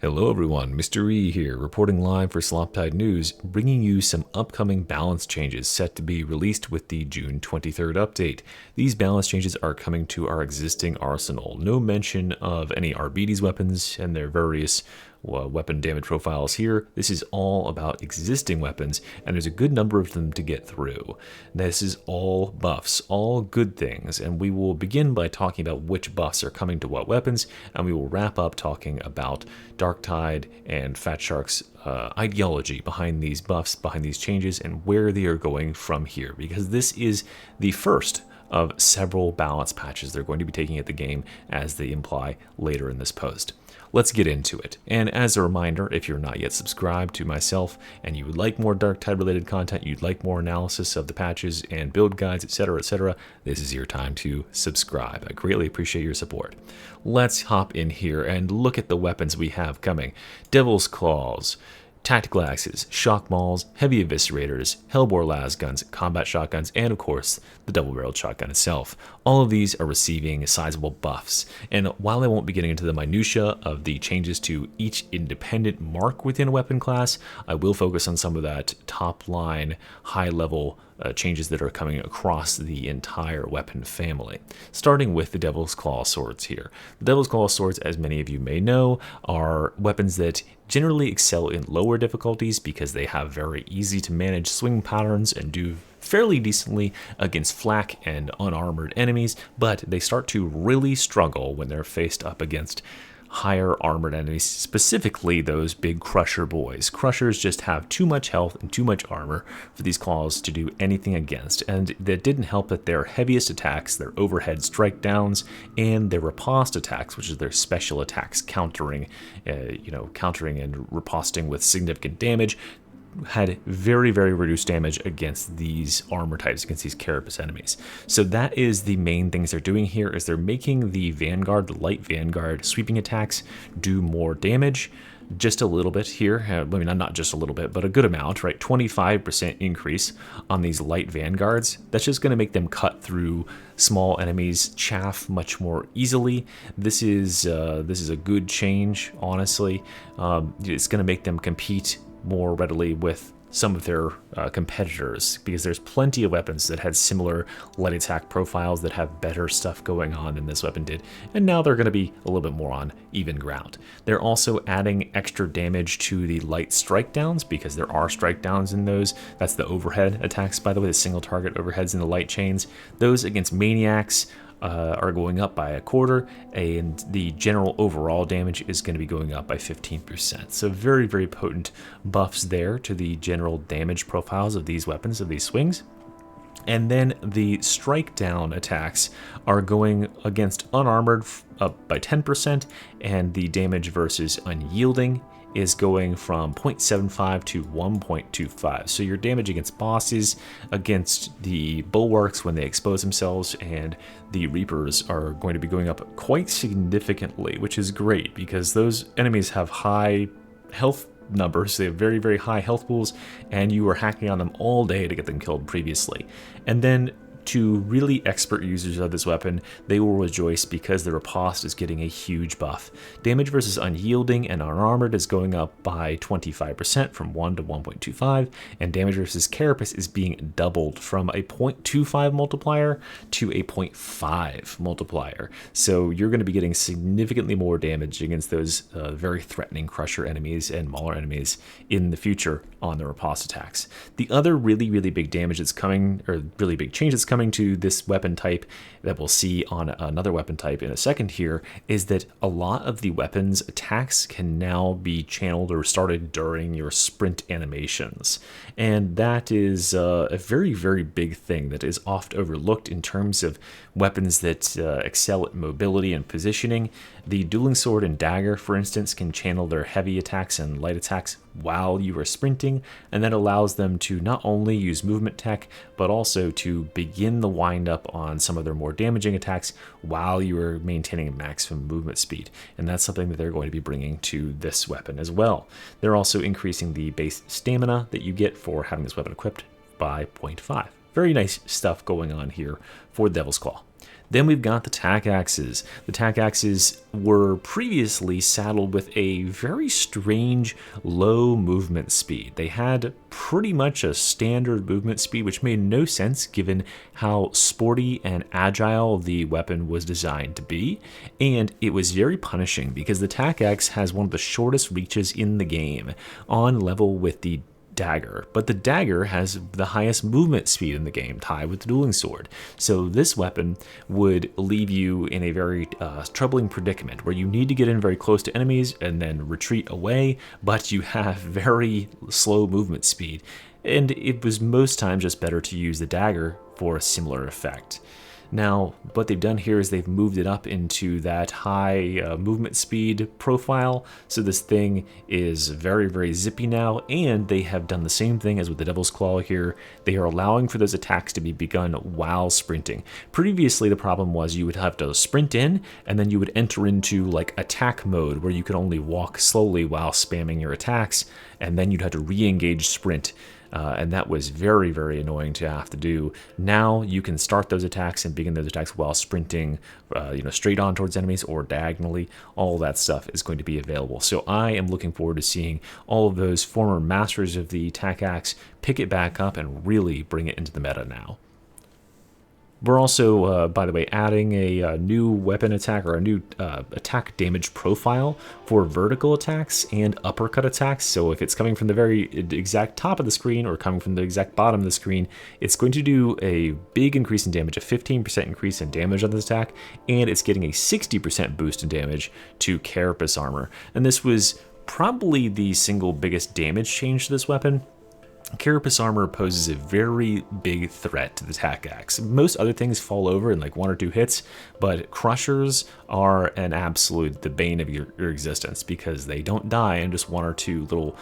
Hello everyone, Mr. E here, reporting live for Sloptide News, bringing you some upcoming balance changes set to be released with the June 23rd update. These balance changes are coming to our existing arsenal. No mention of any Arbites weapons and their various weapon damage profiles here. This is all about existing weapons, and there's a good number of them to get through. This is all buffs, all good things, and we will begin by talking about which buffs are coming to what weapons, and we will wrap up talking about Darktide and Fat Shark's ideology behind these buffs, behind these changes, and where they are going from here, because this is the first of several balance patches they're going to be taking at the game, as they imply later in this post. Let's get into it. And as a reminder, if you're not yet subscribed to myself and you would like more Darktide related content, you'd like more analysis of the patches and build guides, etc., this is your time to subscribe. I greatly appreciate your support. Let's hop in here and look at the weapons we have coming. Devil's Claws, Tactical Axes, Shock Mauls, Heavy Eviscerators, Hellbore lasguns, combat shotguns, and of course, the double-barreled shotgun itself. All of these are receiving sizable buffs, and while I won't be getting into the minutia of the changes to each independent mark within a weapon class, I will focus on some of that top-line, high-level changes that are coming across the entire weapon family. Starting with the Devil's Claw swords here. The Devil's Claw swords, as many of you may know, are weapons that generally excel in lower difficulties because they have very easy to manage swing patterns and do fairly decently against flak and unarmored enemies, but they start to really struggle when they're faced up against higher armored enemies, specifically those big crusher boys. Crushers just have too much health and too much armor for these claws to do anything against, and that didn't help that their heaviest attacks, their overhead strike downs, and their riposte attacks, which is their special attacks countering and riposting with significant damage, had very, very reduced damage against these armor types, against these carapace enemies. So that is the main things they're doing here, is they're making the Vanguard, the light Vanguard sweeping attacks do more damage. Just a little bit here, I mean, not just a little bit, but a good amount, right? 25% increase on these light Vanguards. That's just going to make them cut through small enemies' chaff much more easily. This is a good change, honestly. It's going to make them compete more readily with some of their competitors, because there's plenty of weapons that had similar light attack profiles that have better stuff going on than this weapon did, and now they're going to be a little bit more on even ground. They're also adding extra damage to the light strike downs, because there are strike downs in those. That's the overhead attacks, by the way, the single target overheads in the light chains. Those against maniacs are going up by 1/4, and the general overall damage is going to be going up by 15%. So very, very potent buffs there to the general damage profiles of these weapons, of these swings. And then the strike down attacks are going against unarmored up by 10%, and the damage versus unyielding is going from 0.75 to 1.25. So your damage against bosses, against the bulwarks when they expose themselves, and the Reapers are going to be going up quite significantly, which is great because those enemies have high health numbers. They have very, very high health pools, and you were hacking on them all day to get them killed previously. And then to really expert users of this weapon, they will rejoice because the riposte is getting a huge buff. Damage versus unyielding and unarmored is going up by 25% from 1 to 1.25, and damage versus carapace is being doubled from a 0.25 multiplier to a 0.5 multiplier. So you're going to be getting significantly more damage against those very threatening crusher enemies and mauler enemies in the future on the riposte attacks. The other really, really big damage that's coming, or really big change that's coming to this weapon type that we'll see on another weapon type in a second here, is that a lot of the weapons attacks can now be channeled or started during your sprint animations. And that is a very, very big thing that is oft overlooked in terms of weapons that excel at mobility and positioning. The dueling sword and dagger, for instance, can channel their heavy attacks and light attacks while you are sprinting, and that allows them to not only use movement tech, but also to begin the wind up on some of their more damaging attacks while you are maintaining a maximum movement speed. And that's something that they're going to be bringing to this weapon as well. They're also increasing the base stamina that you get for having this weapon equipped by 0.5. Very nice stuff going on here for Devil's Claw. Then we've got the tack axes. The tack axes were previously saddled with a very strange low movement speed. They had pretty much a standard movement speed, which made no sense given how sporty and agile the weapon was designed to be. And it was very punishing because the tack axe has one of the shortest reaches in the game, on level with the dagger, but the dagger has the highest movement speed in the game, tied with the dueling sword. So this weapon would leave you in a very troubling predicament where you need to get in very close to enemies and then retreat away, but you have very slow movement speed, and it was most times just better to use the dagger for a similar effect. Now, what they've done here is they've moved it up into that high movement speed profile, so this thing is very, very zippy now, and they have done the same thing as with the Devil's Claw here. They are allowing for those attacks to be begun while sprinting. Previously, the problem was you would have to sprint in, and then you would enter into like attack mode, where you could only walk slowly while spamming your attacks, and then you'd have to re-engage sprint. And that was very, very annoying to have to do. Now you can start those attacks and begin those attacks while sprinting, straight on towards enemies or diagonally. All that stuff is going to be available. So I am looking forward to seeing all of those former masters of the attack axe pick it back up and really bring it into the meta now. We're also, by the way, adding a new weapon attack, or a new attack damage profile for vertical attacks and uppercut attacks. So if it's coming from the very exact top of the screen or coming from the exact bottom of the screen, it's going to do a big increase in damage, a 15% increase in damage on this attack, and it's getting a 60% boost in damage to carapace armor. And this was probably the single biggest damage change to this weapon. Carapace armor poses a very big threat to the attack axe. Most other things fall over in like 1 or 2 hits, but crushers are an absolute the bane of your existence because they don't die in just 1 or 2 little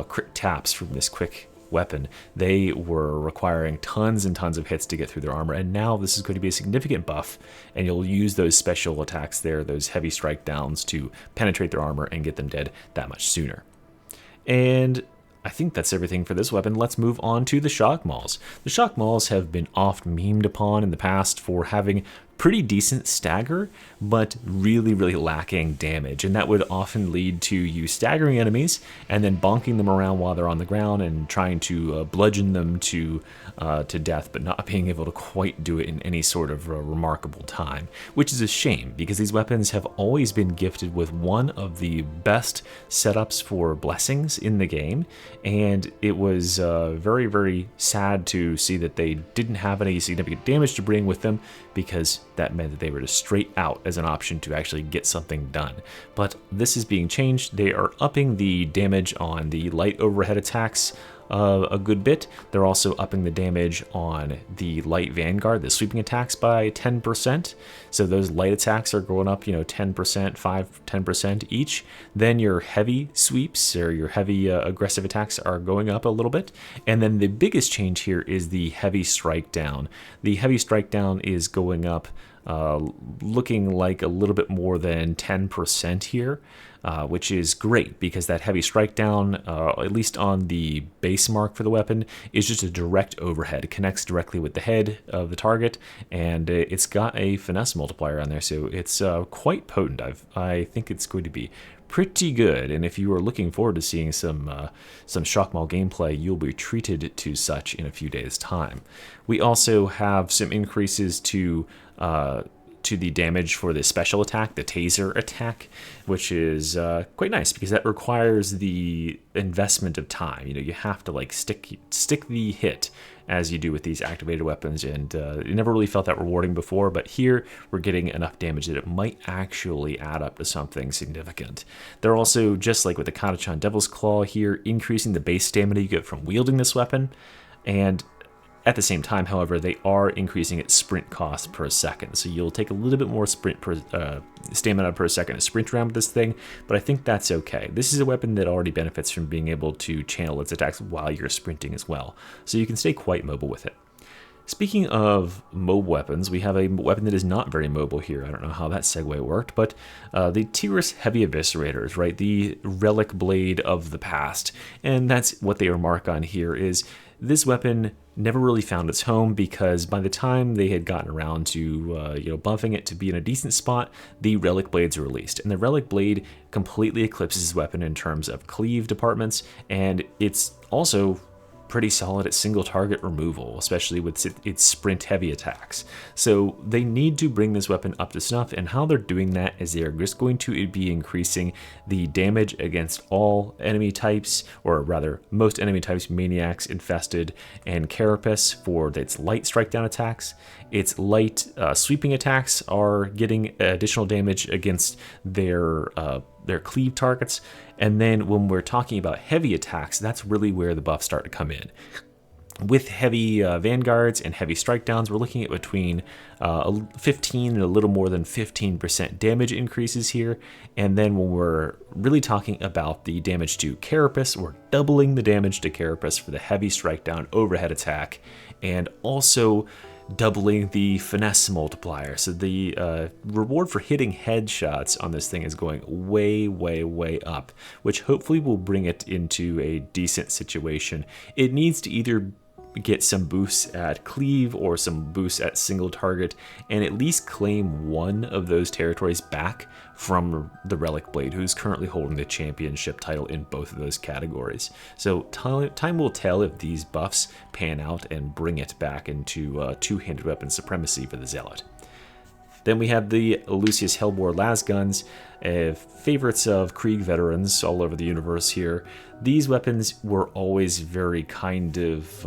crit taps from this quick weapon. They were requiring tons and tons of hits to get through their armor, and now this is going to be a significant buff, and you'll use those special attacks there, those heavy strike downs, to penetrate their armor and get them dead that much sooner. And I think that's everything for this weapon. Let's move on to the shock mauls. The shock mauls have been oft memed upon in the past for having pretty decent stagger, but really, really lacking damage. And that would often lead to you staggering enemies and then bonking them around while they're on the ground and trying to bludgeon them to death, but not being able to quite do it in any sort of remarkable time, which is a shame because these weapons have always been gifted with one of the best setups for blessings in the game, and it was very, very sad to see that they didn't have any significant damage to bring with them, because that meant that they were just straight out as an option to actually get something done. But this is being changed. They are upping the damage on the light overhead attacks a good bit. They're also upping the damage on the light vanguard, the sweeping attacks, by 10%. So those light attacks are going up, 10%, 10% each. Then your heavy sweeps, or your heavy aggressive attacks, are going up a little bit. And then the biggest change here is the heavy strike down. The heavy strike down is going up, looking like a little bit more than 10% here. Which is great because that heavy strike down, at least on the base mark for the weapon, is just a direct overhead. It connects directly with the head of the target, and it's got a finesse multiplier on there, so it's quite potent. I think it's going to be pretty good, and if you are looking forward to seeing some shock maul gameplay, you'll be treated to such in a few days' time. We also have some increases to the damage for the special attack, the taser attack, which is quite nice because that requires the investment of time. You have to like stick the hit as you do with these activated weapons, and it never really felt that rewarding before, but here we're getting enough damage that it might actually add up to something significant. They're also, just like with the Katachan Devil's Claw here, increasing the base stamina you get from wielding this weapon, and at the same time, however, they are increasing its sprint cost per second, so you'll take a little bit more stamina per second to sprint around with this thing, but I think that's okay. This is a weapon that already benefits from being able to channel its attacks while you're sprinting as well, so you can stay quite mobile with it. Speaking of mobile weapons, we have a weapon that is not very mobile here. I don't know how that segue worked, but the Tigris Heavy Eviscerators, right? The relic blade of the past, and that's what they remark on here is this weapon never really found its home, because by the time they had gotten around to buffing it to be in a decent spot, the relic blades were released, and the relic blade completely eclipses his weapon in terms of cleave departments, and it's also pretty solid at single target removal, especially with its sprint heavy attacks. So they need to bring this weapon up to snuff, and how they're doing that is they're just going to be increasing the damage against all enemy types, or rather most enemy types: maniacs, infested, and carapace for its light strike down attacks. Its light sweeping attacks are getting additional damage against their cleave targets. And then when we're talking about heavy attacks, that's really where the buffs start to come in. With heavy vanguards and heavy strike downs, we're looking at between 15 and a little more than 15% damage increases here. And then when we're really talking about the damage to carapace, we're doubling the damage to carapace for the heavy strike down overhead attack, and also doubling the finesse multiplier. So the reward for hitting headshots on this thing is going way, way, way up, which hopefully will bring it into a decent situation. It needs to either get some boosts at cleave or some boosts at single target, and at least claim one of those territories back from the Relic Blade, who's currently holding the championship title in both of those categories. So time will tell if these buffs pan out and bring it back into two-handed weapon supremacy for the Zealot. Then we have the Lucius Hellbore lasguns, favorites of Krieg veterans all over the universe here. These weapons were always very kind of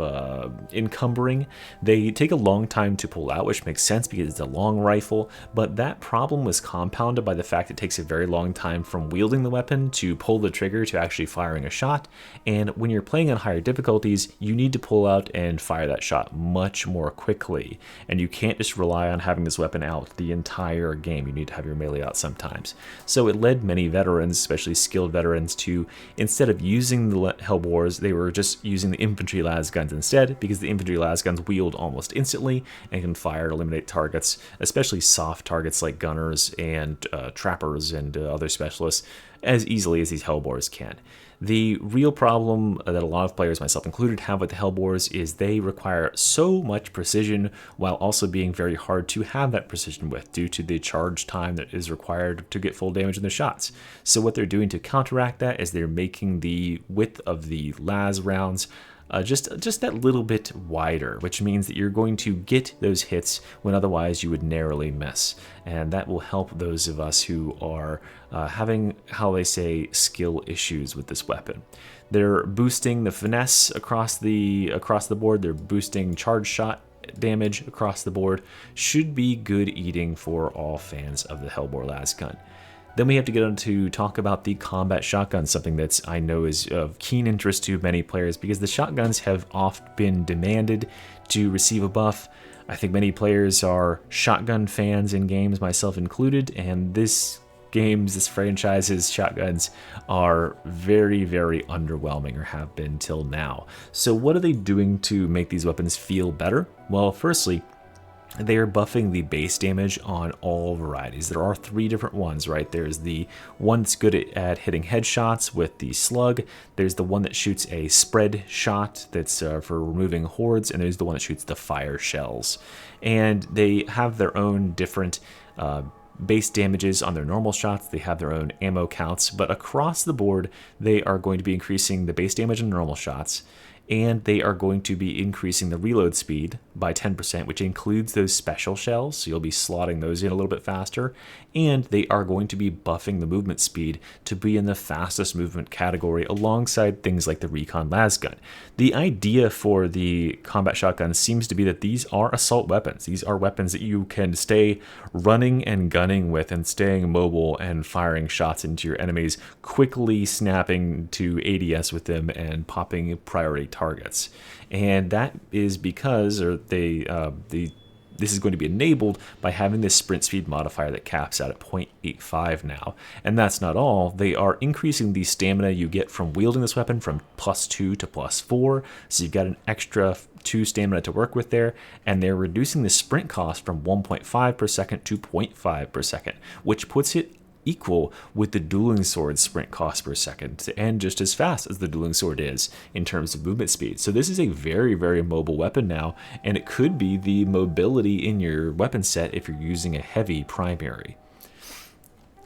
encumbering. They take a long time to pull out, which makes sense because it's a long rifle, but that problem was compounded by the fact it takes a very long time from wielding the weapon to pull the trigger to actually firing a shot. And when you're playing on higher difficulties, you need to pull out and fire that shot much more quickly. And you can't just rely on having this weapon out the entire game. You need to have your melee out sometimes. So it led many veterans, especially skilled veterans, to, instead of using the Hellbores, they were just using the infantry lasguns instead, because the infantry lasguns wield almost instantly and can fire to eliminate targets, especially soft targets like gunners and trappers and other specialists, as easily as these Hellbores can. The real problem that a lot of players, myself included, have with the Hellbores is they require so much precision while also being very hard to have that precision with, due to the charge time that is required to get full damage in their shots. So what they're doing to counteract that is they're making the width of the las rounds just that little bit wider, which means that you're going to get those hits when otherwise you would narrowly miss. And that will help those of us who are having, how they say, skill issues with this weapon. They're boosting the finesse across the board. They're boosting charge shot damage across the board. Should be good eating for all fans of the Hellbore lasgun. Then we have to get on to talk about the combat shotgun, something that's, I know, is of keen interest to many players, because the shotguns have oft been demanded to receive a buff. I think many players are shotgun fans in games, myself included, and this franchise's shotguns are very, very underwhelming, or have been till now. So what are they doing to make these weapons feel better? Well, firstly, they are buffing the base damage on all varieties. There are 3 different ones, right? There's the one that's good at hitting headshots with the slug. There's the one that shoots a spread shot that's for removing hordes, and there's the one that shoots the fire shells. And they have their own different base damages on their normal shots. They have their own ammo counts, but across the board, they are going to be increasing the base damage on normal shots, and they are going to be increasing the reload speed by 10%, which includes those special shells, so you'll be slotting those in a little bit faster, and they are going to be buffing the movement speed to be in the fastest movement category alongside things like the Recon lasgun. The idea for the combat shotgun seems to be that these are assault weapons. These are weapons that you can stay running and gunning with and staying mobile and firing shots into your enemies, quickly snapping to ADS with them and popping priority targets. And that is because this is going to be enabled by having this sprint speed modifier that caps out at 0.85 now. And that's not all. They are increasing the stamina you get from wielding this weapon from +2 to +4. So you've got an extra 2 stamina to work with there. And they're reducing the sprint cost from 1.5 per second to 0.5 per second, which puts it equal with the dueling sword's sprint cost per second, and just as fast as the dueling sword is in terms of movement speed. So this is a very, very mobile weapon now, and it could be the mobility in your weapon set if you're using a heavy primary.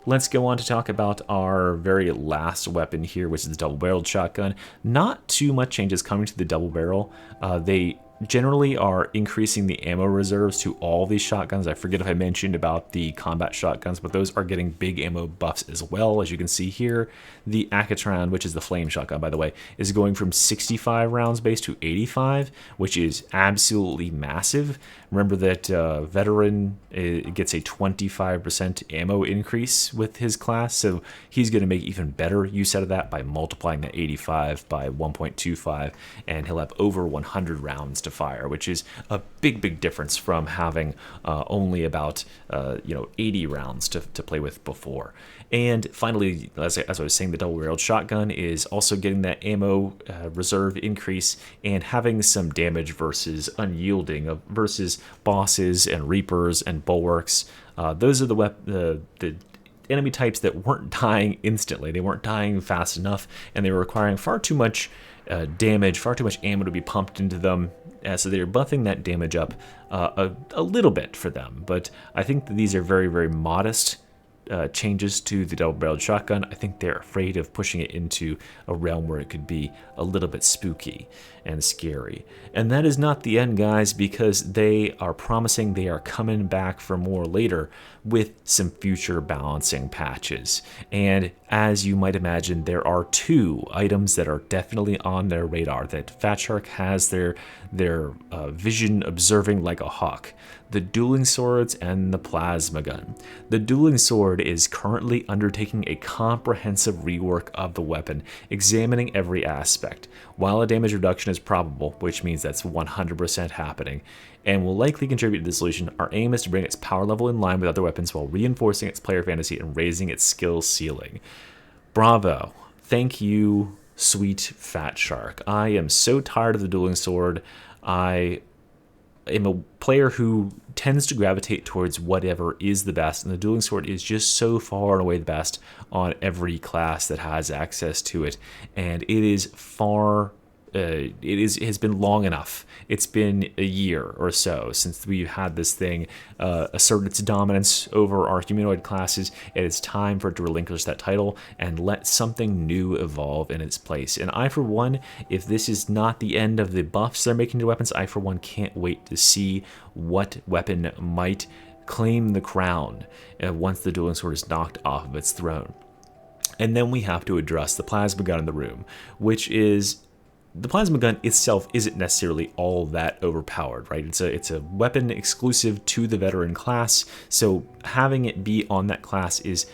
Let's go on to talk about our very last weapon here, which is the double-barreled shotgun. Not too much changes coming to the double barrel. They generally are increasing the ammo reserves to all these shotguns. I forget if I mentioned about the combat shotguns, but those are getting big ammo buffs as well. As you can see here, the Akatron, which is the flame shotgun, by the way, is going from 65 rounds base to 85, which is absolutely massive. Remember that Veteran gets a 25% ammo increase with his class, so he's going to make even better use out of that by multiplying that 85 by 1.25, and he'll have over 100 rounds to fire, which is a big difference from having only about 80 rounds to play with before. And finally, as I was saying, the double-barreled shotgun is also getting that ammo reserve increase and having some damage versus unyielding versus bosses and reapers and bulwarks. Those are the enemy types that weren't dying instantly. They weren't dying fast enough, and they were requiring far too much damage, far too much ammo to be pumped into them. So they're buffing that damage up a little bit for them. But I think that these are very modest changes to the double-barreled shotgun. I think they're afraid of pushing it into a realm where it could be a little bit spooky and scary. And that is not the end, guys, because they are promising they are coming back for more later with some future balancing patches. And as you might imagine, there are two items that are definitely on their radar that Fat Shark has their vision observing like a hawk: the dueling swords and the plasma gun. The dueling sword is currently undertaking a comprehensive rework of the weapon, examining every aspect. While a damage reduction is probable, which means that's 100% happening, and will likely contribute to the solution, our aim is to bring its power level in line with other weapons while reinforcing its player fantasy and raising its skill ceiling. Bravo. Thank you, sweet Fat Shark. I am so tired of the dueling sword. I am a player who tends to gravitate towards whatever is the best, and the dueling sword is just so far and away the best on every class that has access to it, and it is far it has been long enough. It's been a year or so since we've had this thing assert its dominance over our humanoid classes. It is time for it to relinquish that title and let something new evolve in its place. And I, for one, if this is not the end of the buffs they're making to weapons, I, for one, can't wait to see what weapon might claim the crown once the dueling sword is knocked off of its throne. And then we have to address the plasma gun in the room, which is... The plasma gun itself isn't necessarily all that overpowered, right? It's a weapon exclusive to the veteran class, so having it be on that class is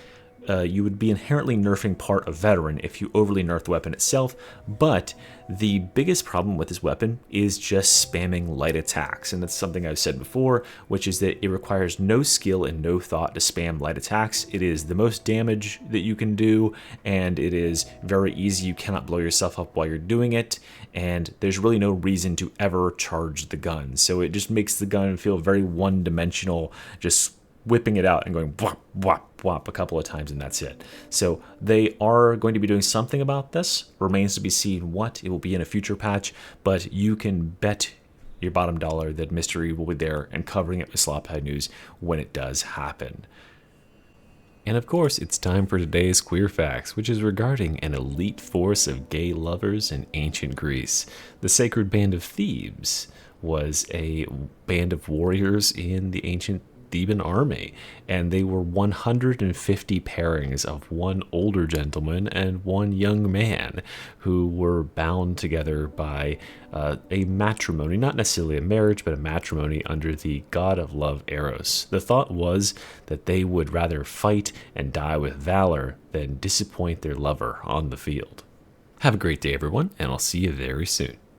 you would be inherently nerfing part of veteran if you overly nerf the weapon itself. But the biggest problem with this weapon is just spamming light attacks, and that's something I've said before, which is that it requires no skill and no thought to spam light attacks. It is the most damage that you can do, and it is very easy. You cannot blow yourself up while you're doing it, and there's really no reason to ever charge the gun. So it just makes the gun feel very one-dimensional, just whipping it out and going whop, whop, whop a couple of times, and that's it. So they are going to be doing something about this. Remains to be seen what. It will be in a future patch, but you can bet your bottom dollar that Mystery will be there and covering it with Sloptide news when it does happen. And of course, it's time for today's Queer Facts, which is regarding an elite force of gay lovers in ancient Greece. The Sacred Band of Thebes was a band of warriors in the ancient Theban army, and they were 150 pairings of one older gentleman and one young man who were bound together by a matrimony, not necessarily a marriage, but a matrimony under the god of love Eros. The thought was that they would rather fight and die with valor than disappoint their lover on the field. Have a great day, everyone, and I'll see you very soon.